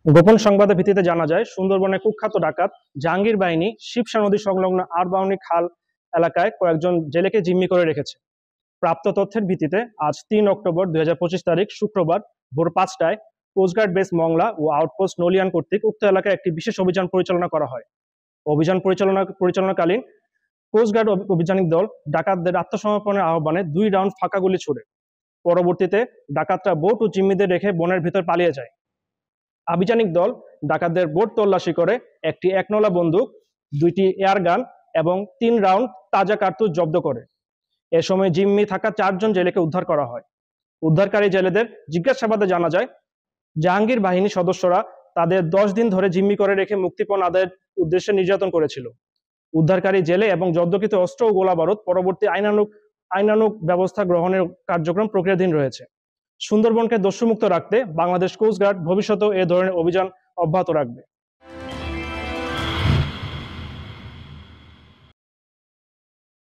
গোপন সংবাদের ভিত্তিতে জানা যায়, সুন্দরবনে কুখ্যাত ডাকাত জাহাঙ্গীর বাহিনী শিবসা নদী সংলগ্ন আরবাউনি খাল এলাকায় কয়েকজন জেলেকে জিম্মি করে রেখেছে। প্রাপ্ত তথ্যের ভিত্তিতে আজ ৩ অক্টোবর ২০২৫ তারিখ শুক্রবার ভোর ৫টায় কোস্টগার্ড বেস মংলা ও আউটপোস্ট নলিয়ান কর্তৃক উক্ত এলাকায় একটি বিশেষ অভিযান পরিচালনা করা হয়। অভিযান পরিচালনাকালীন কোস্টগার্ড অভিযানিক দল ডাকাতদের আত্মসমর্পণের আহ্বানে ২ রাউন্ড ফাঁকা গুলি ছুড়ে। পরবর্তীতে ডাকাতরা বোট ও জিম্মিদের রেখে বনের ভিতর পালিয়ে যায়। আভিযানিক দল ডাকাতদের বোট তল্লাশি করে একটি একনলা বন্দুক, ২টি এয়ার গান এবং ৩ রাউন্ড তাজা কার্তুজ জব্দ করে। এ সময় জিম্মি থাকা ৪জন জেলেকে উদ্ধার করা হয়। উদ্ধারকারী জেলেদের জিজ্ঞাসাবাদে জানা যায়, জাহাঙ্গীর বাহিনী সদস্যরা তাদের ১০ দিন ধরে জিম্মি করে রেখে মুক্তিপণ আদায়ের উদ্দেশ্যে নির্যাতন করেছিল। উদ্ধারকারী জেলে এবং জব্দকৃত অস্ত্র ও গোলাবারুদ পরবর্তী আইনানুগ ব্যবস্থা গ্রহণের কার্যক্রম প্রক্রিয়াধীন রয়েছে। সুন্দরবনকে দস্যুমুক্ত রাখতে বাংলাদেশ কোস্টগার্ড ভবিষ্যতেও এ ধরনের অভিযান অব্যাহত রাখবে।